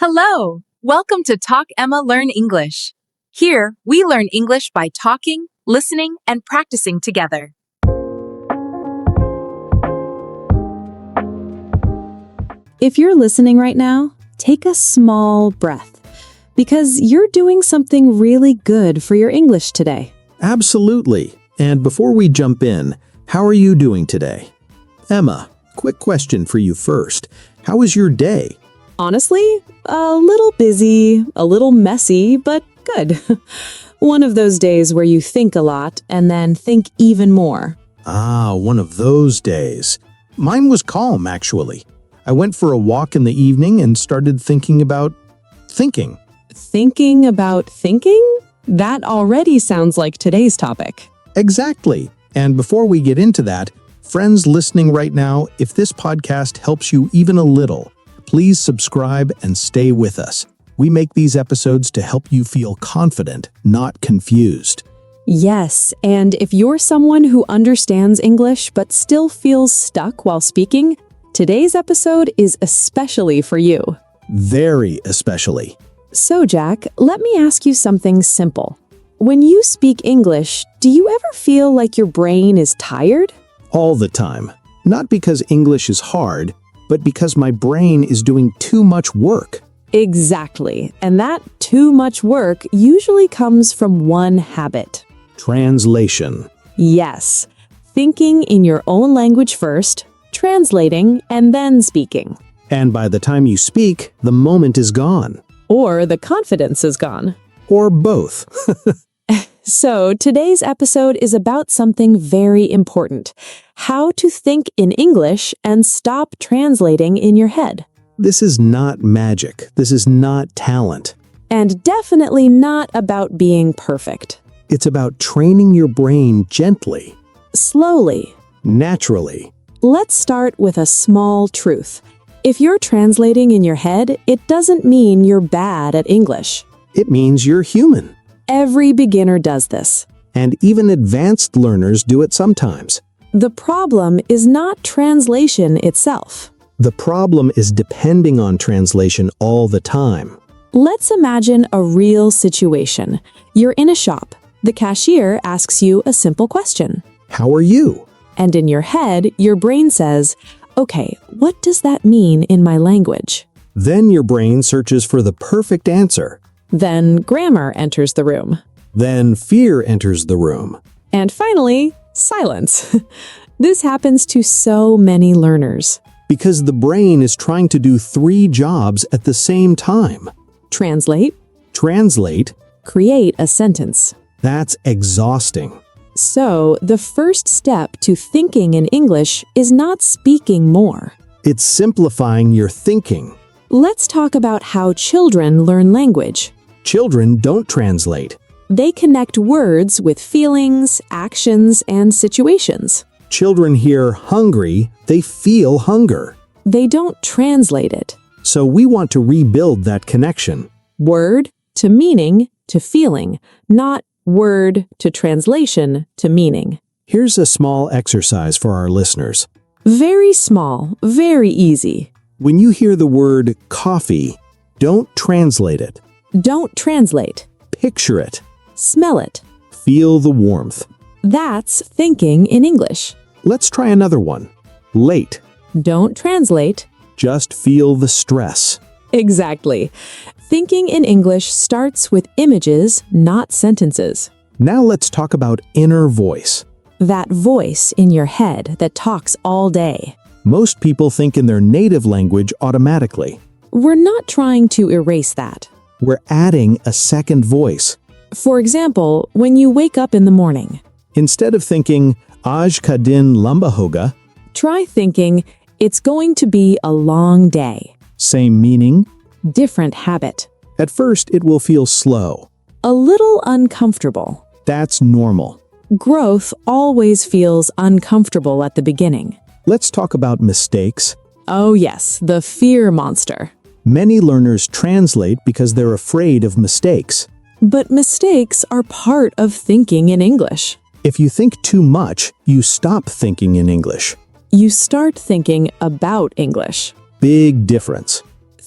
Hello! Welcome to Talk Emma Learn English. Here, we learn English by talking, listening, and practicing together. If you're listening right now, take a small breath, because you're doing something really good for your English today. Absolutely. And before we jump in, how are you doing today? Emma, quick question for you first. How was your day? Honestly, a little busy, a little messy, but good. One of those days where you think a lot and then think even more. One of those days. Mine was calm, actually. I went for a walk in the evening and started thinking about thinking. Thinking about thinking? That already sounds like today's topic. Exactly. And before we get into that, friends listening right now, if this podcast helps you even a little, please subscribe and stay with us. We make these episodes to help you feel confident, not confused. Yes, and if you're someone who understands English but still feels stuck while speaking, today's episode is especially for you. Very especially. So, Jack, let me ask you something simple. When you speak English, do you ever feel like your brain is tired? All the time. Not because English is hard, but because my brain is doing too much work. Exactly. And that too much work usually comes from one habit. Translation. Yes. Thinking in your own language first, translating, and then speaking. And by the time you speak, the moment is gone. Or the confidence is gone. Or both. So, today's episode is about something very important. How to think in English and stop translating in your head. This is not magic. This is not talent. And definitely not about being perfect. It's about training your brain gently. Slowly. Naturally. Let's start with a small truth. If you're translating in your head, it doesn't mean you're bad at English. It means you're human. Every beginner does this. And even advanced learners do it sometimes. The problem is not translation itself. The problem is depending on translation all the time. Let's imagine a real situation. You're in a shop. The cashier asks you a simple question. How are you? And in your head, your brain says, okay, what does that mean in my language? Then your brain searches for the perfect answer. Then grammar enters the room. Then fear enters the room. And finally, silence. This happens to so many learners. Because the brain is trying to do 3 jobs at the same time. Translate. Translate. Create a sentence. That's exhausting. So, the first step to thinking in English is not speaking more. It's simplifying your thinking. Let's talk about how children learn language. Children don't translate. They connect words with feelings, actions, and situations. Children hear hungry, they feel hunger. They don't translate it. So we want to rebuild that connection. Word to meaning to feeling, not word to translation to meaning. Here's a small exercise for our listeners. Very small, very easy. When you hear the word coffee, don't translate it. Don't translate. Picture it. Smell it. Feel the warmth. That's thinking in English. Let's try another one. Late. Don't translate. Just feel the stress. Exactly. Thinking in English starts with images, not sentences. Now let's talk about inner voice. That voice in your head that talks all day. Most people think in their native language automatically. We're not trying to erase that. We're adding a second voice. For example, when you wake up in the morning. Instead of thinking, Aaj ka din lamba hoga, Try thinking, it's going to be a long day. same meaning. Different habit. At first, it will feel slow. A little uncomfortable. That's normal. Growth always feels uncomfortable at the beginning. Let's talk about mistakes. Oh yes, the fear monster. Many learners translate because they're afraid of mistakes. But mistakes are part of thinking in English. If you think too much, you stop thinking in English. You start thinking about English. Big difference.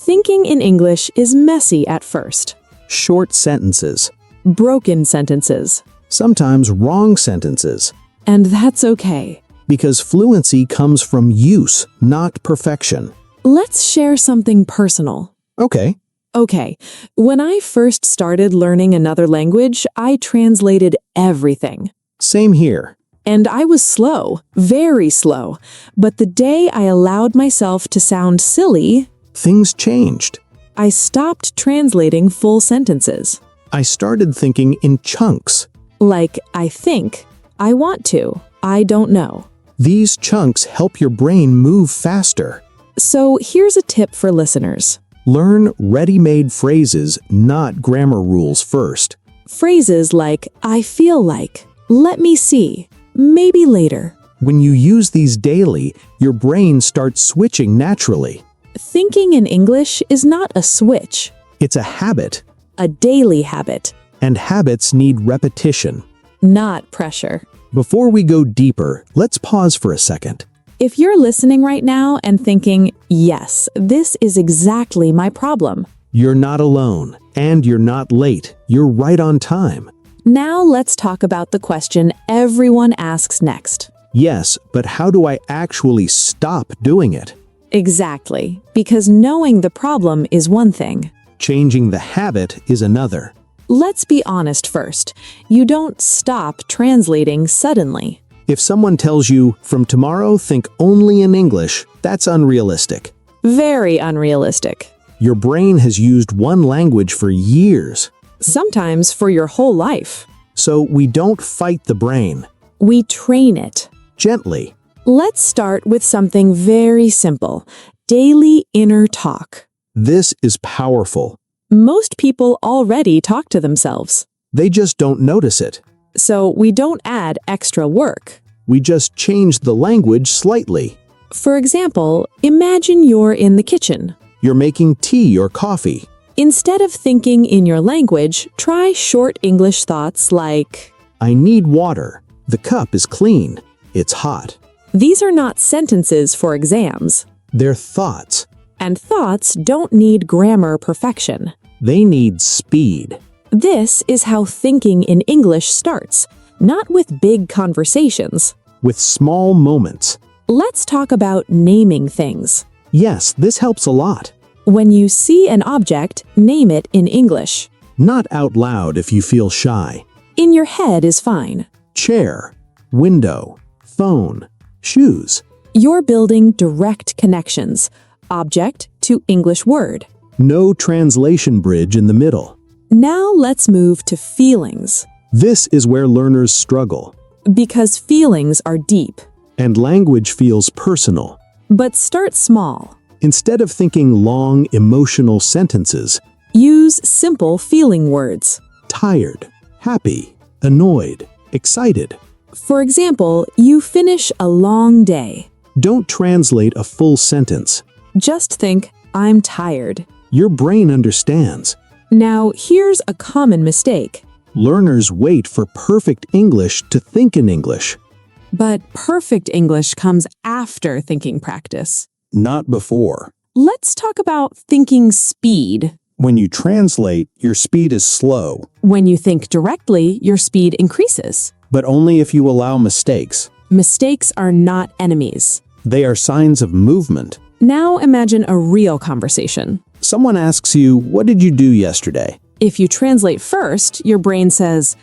Thinking in English is messy at first. Short sentences, Broken sentences. sometimes wrong sentences, And that's okay. because fluency comes from use, not perfection. Let's share something personal. Okay, Okay, when I first started learning another language, I translated everything. same here. And I was slow, very slow. But the day I allowed myself to sound silly, Things changed. I stopped translating full sentences. I started thinking in chunks. Like, I think, I want to, I don't know. These chunks help your brain move faster. So here's a tip for listeners. Learn ready-made phrases, not grammar rules first. Phrases like, I feel like, let me see, maybe later. When you use these daily, your brain starts switching naturally. Thinking in English is not a switch, It's a habit, a daily habit, and habits need repetition. not pressure. Before we go deeper, let's pause for a second. If you're listening right now and thinking, yes, this is exactly my problem, You're not alone, and you're not late. You're right on time. now let's talk about the question everyone asks next. Yes, but how do I actually stop doing it? Exactly, because knowing the problem is one thing. Changing the habit is another. Let's be honest first. You don't stop translating suddenly. If someone tells you, from tomorrow think only in English, that's unrealistic. Very unrealistic. Your brain has used one language for years. Sometimes for your whole life. So we don't fight the brain. We train it. Gently. Let's start with something very simple. Daily inner talk. This is powerful. Most people already talk to themselves. They just don't notice it. So we don't add extra work. We just change the language slightly. For example, imagine you're in the kitchen. You're making tea or coffee. Instead of thinking in your language, try short English thoughts like, I need water. The cup is clean. It's hot. these are not sentences for exams. They're thoughts. And thoughts don't need grammar perfection. They need speed. This is how thinking in English starts, not with big conversations. With small moments. Let's talk about naming things. Yes, this helps a lot. When you see an object, name it in English. Not out loud if you feel shy. In your head is fine. Chair, window, phone, shoes. You're building direct connections, object to English word. No translation bridge in the middle. Now let's move to feelings, This is where learners struggle. because feelings are deep. And language feels personal. But start small. Instead of thinking long, emotional sentences, Use simple feeling words. tired, happy, annoyed, excited. For example, you finish a long day. Don't translate a full sentence. Just think, I'm tired. Your brain understands. Now, here's a common mistake. Learners wait for perfect English to think in English. But perfect English comes after thinking practice. Not before. Let's talk about thinking speed. When you translate, your speed is slow, When you think directly, your speed increases. but only if you allow mistakes. Mistakes are not enemies. They are signs of movement. Now imagine a real conversation. Someone asks you, what did you do yesterday? If you translate first, your brain says,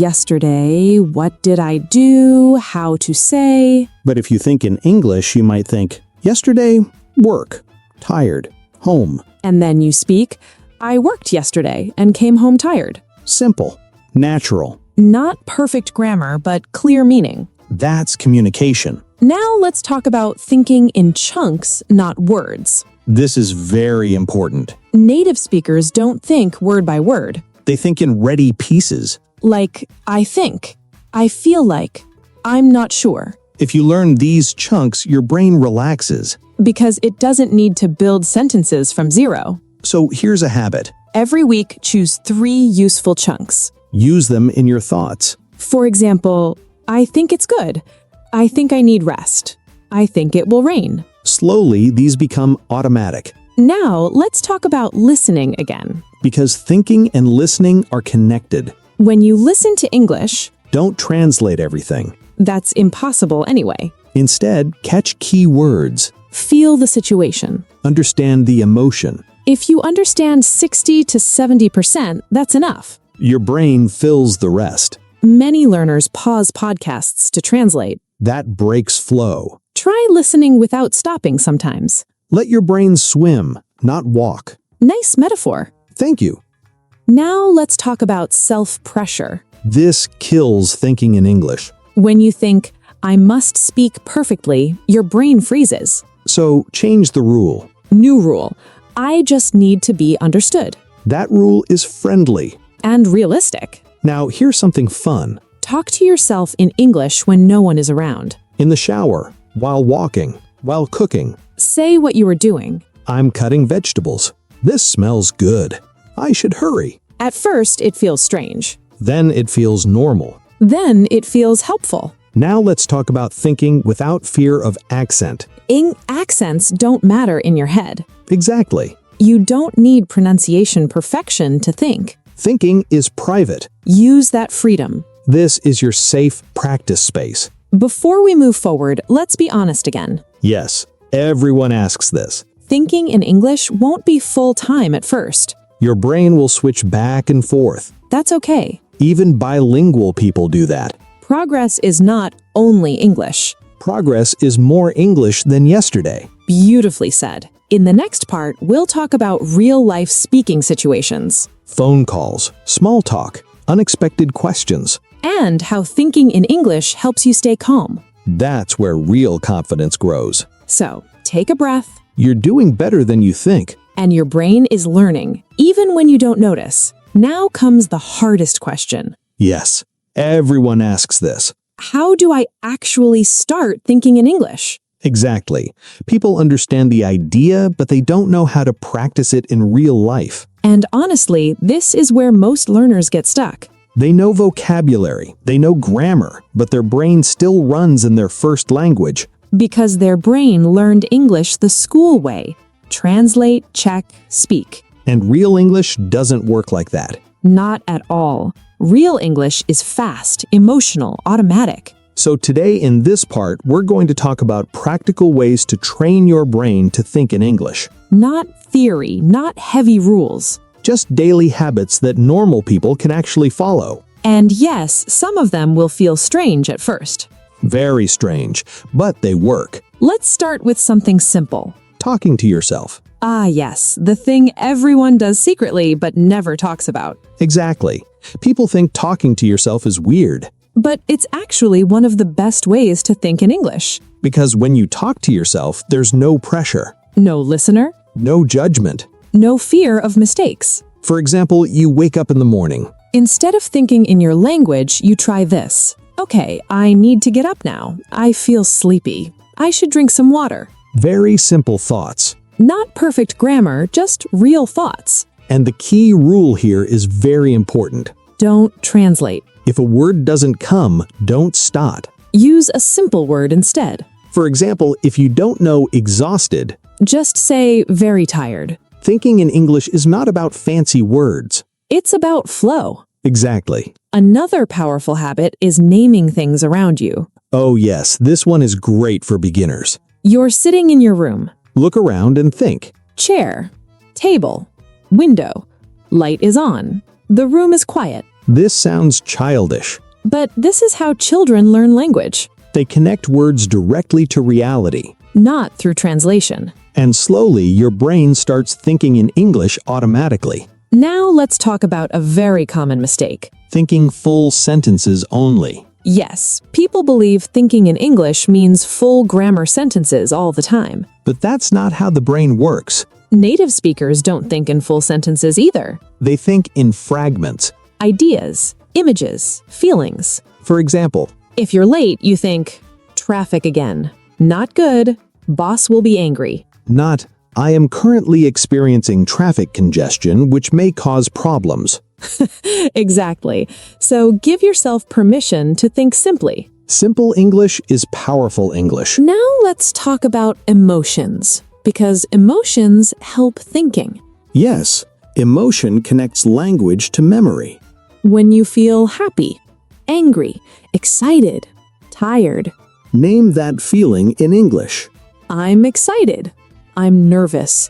yesterday, what did I do, how to say. But if you think in English, you might think, yesterday, work, tired, home. And then you speak, I worked yesterday and came home tired. Simple, natural. Not perfect grammar, but clear meaning. That's communication. Now let's talk about thinking in chunks, not words. This is very important. Native speakers don't think word by word. They think in ready pieces. Like, I think, I feel like, I'm not sure. If you learn these chunks, your brain relaxes. Because it doesn't need to build sentences from zero. So here's a habit. Every week, choose 3 useful chunks. Use them in your thoughts. For example, I think it's good. I think I need rest. I think it will rain. Slowly, these become automatic. Now, let's talk about listening again. Because thinking and listening are connected. When you listen to English, Don't translate everything. that's impossible anyway. Instead, catch key words. Feel the situation. Understand the emotion. If you understand 60 to 70%, that's enough. Your brain fills the rest. Many learners pause podcasts to translate. That breaks flow. Try listening without stopping sometimes. Let your brain swim, not walk. Nice metaphor. Thank you. Now let's talk about self-pressure. This kills thinking in English. When you think, I must speak perfectly, your brain freezes. So change the rule. New rule. I just need to be understood. That rule is friendly. And realistic. Now, here's something fun. Talk to yourself in English when no one is around. In the shower, while walking, while cooking. Say what you are doing. I'm cutting vegetables. This smells good. I should hurry. At first, it feels strange. Then it feels normal. Then it feels helpful. Now let's talk about thinking without fear of accent. Accents don't matter in your head. Exactly. You don't need pronunciation perfection to think. Thinking is private. Use that freedom. This is your safe practice space. Before we move forward, let's be honest again. Yes, everyone asks this. Thinking in English won't be full-time at first. Your brain will switch back and forth. That's okay. Even bilingual people do that. Progress is not only English. Progress is more English than yesterday. Beautifully said. In the next part, we'll talk about real-life speaking situations. Phone calls, small talk, unexpected questions. And how thinking in English helps you stay calm. That's where real confidence grows. So, take a breath. You're doing better than you think. And your brain is learning, even when you don't notice. Now comes the hardest question. Yes, everyone asks this. How do I actually start thinking in English? Exactly. People understand the idea, but they don't know how to practice it in real life. And honestly, this is where most learners get stuck. They know vocabulary, they know grammar, but their brain still runs in their first language. Because their brain learned English the school way. Translate, check, speak. And real English doesn't work like that. Not at all. Real English is fast, emotional, automatic. So today in this part, we're going to talk about practical ways to train your brain to think in English. Not theory, not heavy rules. Just daily habits that normal people can actually follow. And yes, some of them will feel strange at first. Very strange, but they work. Let's start with something simple. Talking to yourself. Ah, yes, the thing everyone does secretly but never talks about. Exactly. People think talking to yourself is weird. But it's actually one of the best ways to think in English. Because when you talk to yourself, there's no pressure, No listener, no judgment. no fear of mistakes. For example, you wake up in the morning. Instead of thinking in your language, you try this. Okay, I need to get up now. I feel sleepy. I should drink some water. Very simple thoughts. Not perfect grammar, just real thoughts. And the key rule here is very important. Don't translate. If a word doesn't come, don't stop. Use a simple word instead. For example, if you don't know exhausted, Just say very tired. thinking in English is not about fancy words. It's about flow. Exactly. Another powerful habit is naming things around you. Oh yes, this one is great for beginners. You're sitting in your room. Look around and think. Chair, table, window. Light is on. The room is quiet. This sounds childish. But this is how children learn language, They connect words directly to reality. not through translation. And slowly, your brain starts thinking in English automatically. Now let's talk about a very common mistake. Thinking full sentences only. Yes, people believe thinking in English means full grammar sentences all the time. But that's not how the brain works. Native speakers don't think in full sentences either. They think in fragments. Ideas, images, feelings. For example, If you're late, you think, traffic again. Not good. Boss will be angry. not, I am currently experiencing traffic congestion, which may cause problems. Exactly. So give yourself permission to think simply. Simple English is powerful English. Now let's talk about emotions. because emotions help thinking. Yes, emotion connects language to memory. When you feel happy, angry, excited, tired. Name that feeling in English. I'm excited. I'm nervous.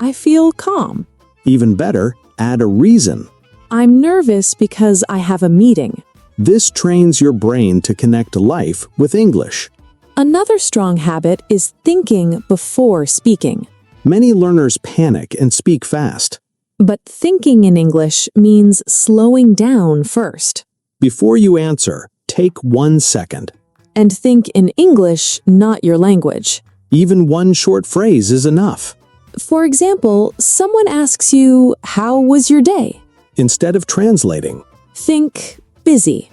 I feel calm. Even better, add a reason. I'm nervous because I have a meeting. This trains your brain to connect life with English. Another strong habit is thinking before speaking. Many learners panic and speak fast. But thinking in English means slowing down first. Before you answer, take 1 second. And think in English, not your language. Even one short phrase is enough. For example, someone asks you, "How was your day?" Instead of translating, Think busy,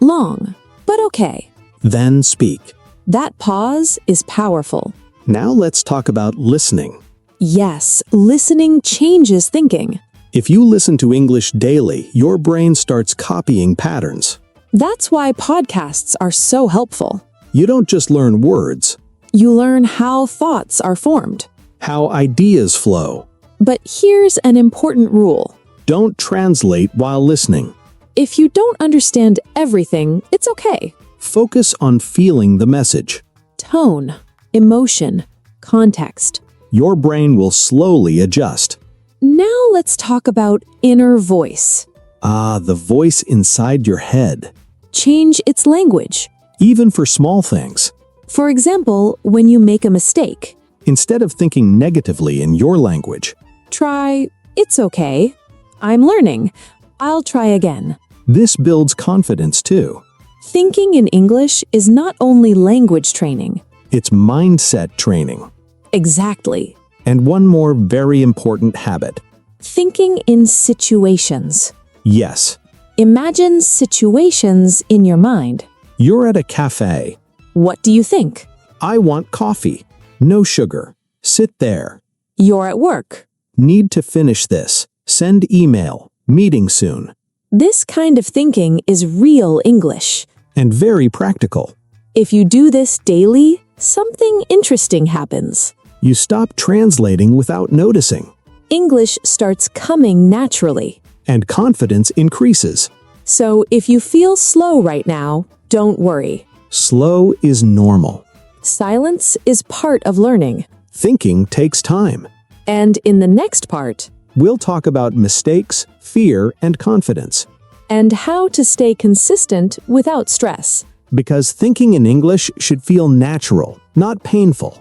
long, but okay. then speak. That pause is powerful. Now let's talk about listening. Yes, listening changes thinking. If you listen to English daily, your brain starts copying patterns. That's why podcasts are so helpful. You don't just learn words, You learn how thoughts are formed. how ideas flow. But here's an important rule. Don't translate while listening. If you don't understand everything, it's okay. Focus on feeling the message. Tone, emotion, context. Your brain will slowly adjust. Now let's talk about inner voice. Ah, the voice inside your head. Change its language. Even for small things. For example, when you make a mistake, Instead of thinking negatively in your language, try, "It's okay. I'm learning. I'll try again." this builds confidence too. Thinking in English is not only language training. It's mindset training. Exactly. And one more very important habit. Thinking in situations. Yes, Imagine situations in your mind. you're at a cafe. What do you think? I want coffee. No sugar. Sit there. You're at work. Need to finish this. Send email. Meeting soon. This kind of thinking is real English. And very practical. If you do this daily, something interesting happens. You stop translating without noticing. English starts coming naturally. And confidence increases. So if you feel slow right now, don't worry. Slow is normal. Silence is part of learning. Thinking takes time. And in the next part, We'll talk about mistakes, fear, and confidence. and how to stay consistent without stress. Because thinking in English should feel natural, not painful.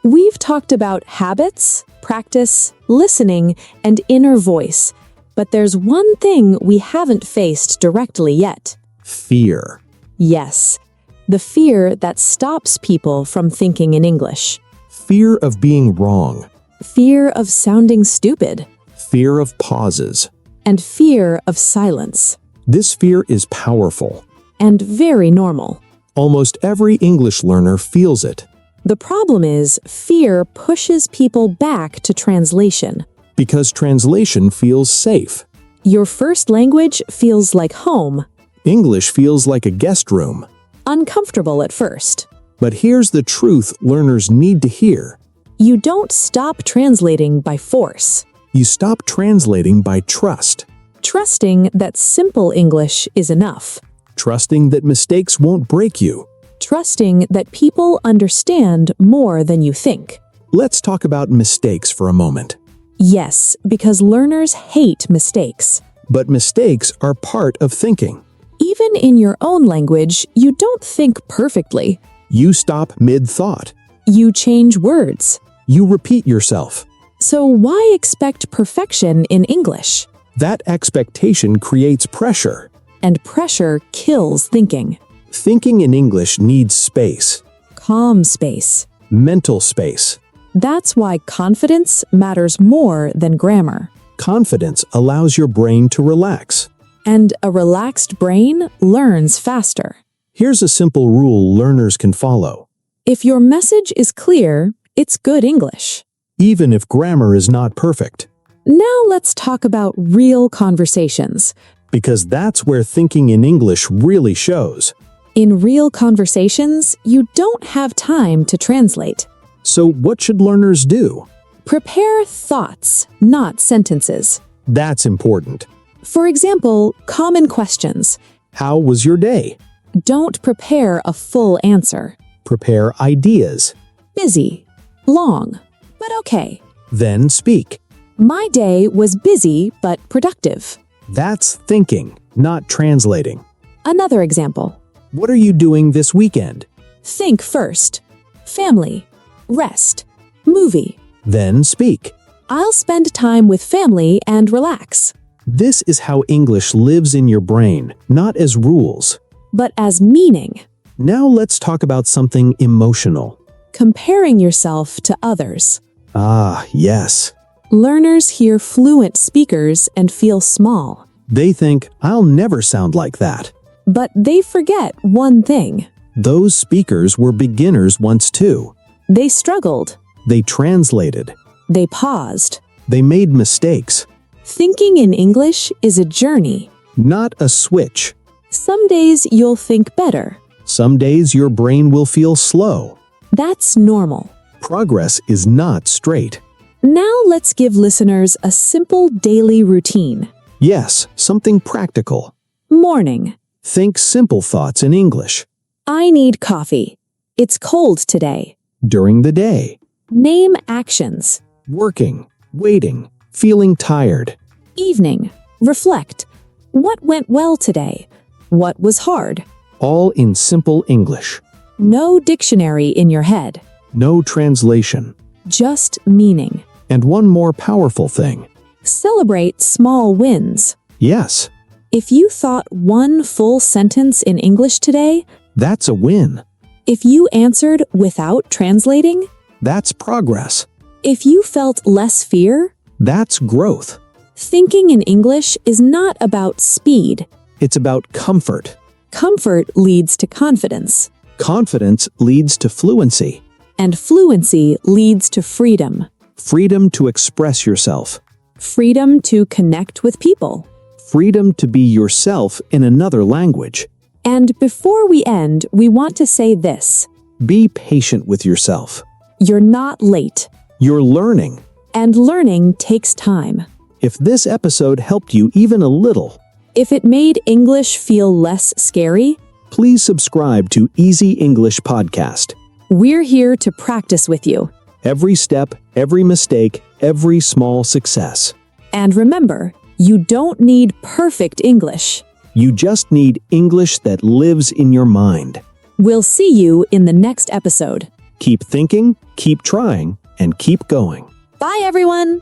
We've talked about habits, practice, listening, and inner voice. But there's one thing we haven't faced directly yet. Fear. Yes, the fear that stops people from thinking in English. Fear of being wrong. Fear of sounding stupid. Fear of pauses. And fear of silence. This fear is powerful. And very normal. Almost every English learner feels it. The problem is, fear pushes people back to translation. Because translation feels safe. Your first language feels like home, English feels like a guest room. uncomfortable at first. But here's the truth learners need to hear. You don't stop translating by force. You stop translating by trust. Trusting that simple English is enough. Trusting that mistakes won't break you. Trusting that people understand more than you think. Let's talk about mistakes for a moment. Yes, because learners hate mistakes. But mistakes are part of thinking. Even in your own language, you don't think perfectly. You stop mid-thought. You change words. You repeat yourself. So why expect perfection in English? That expectation creates pressure. And pressure kills thinking. Thinking in English needs space, Calm space. mental space. That's why confidence matters more than grammar. Confidence allows your brain to relax. And a relaxed brain learns faster. Here's a simple rule learners can follow. If your message is clear, it's good English. Even if grammar is not perfect. Now let's talk about real conversations. Because that's where thinking in English really shows. In real conversations, you don't have time to translate. So what should learners do? Prepare thoughts, not sentences. That's important. For example, common questions. How was your day? Don't prepare a full answer. Prepare ideas. Busy, long, but okay. Then speak. My day was busy but productive. That's thinking, not translating. Another example. What are you doing this weekend? Think first. Family, rest, movie. Then speak. I'll spend time with family and relax. This is how English lives in your brain, not as rules. But as meaning. Now let's talk about something emotional. Comparing yourself to others. Ah, yes. Learners hear fluent speakers and feel small. They think, I'll never sound like that. But they forget one thing. Those speakers were beginners once too. They struggled. They translated. They paused. They made mistakes. Thinking in English is a journey. Not a switch. Some days you'll think better. Some days your brain will feel slow. That's normal. Progress is not straight. Now let's give listeners a simple daily routine. Yes, something practical. Morning. Think simple thoughts in English. I need coffee. It's cold today. During the day. Name actions. Working. Waiting. Feeling tired. Evening. Reflect. What went well today? What was hard? All in simple English. No dictionary in your head. No translation. Just meaning. And one more powerful thing. Celebrate small wins. Yes, If you thought one full sentence in English today, that's a win. if you answered without translating, That's progress. if you felt less fear, That's growth. thinking in English is not about speed. It's about comfort. Comfort leads to confidence, Confidence leads to fluency. and fluency leads to freedom. Freedom to express yourself. Freedom to connect with people. Freedom to be yourself in another language. And before we end, we want to say this. Be patient with yourself. You're not late, You're learning. and learning takes time. If this episode helped you even a little, If it made English feel less scary, please subscribe to Easy English Podcast. we're here to practice with you. Every step, every mistake, every small success. And remember, you don't need perfect English. You just need English that lives in your mind. We'll see you in the next episode. Keep thinking, keep trying, and keep going. Bye, everyone!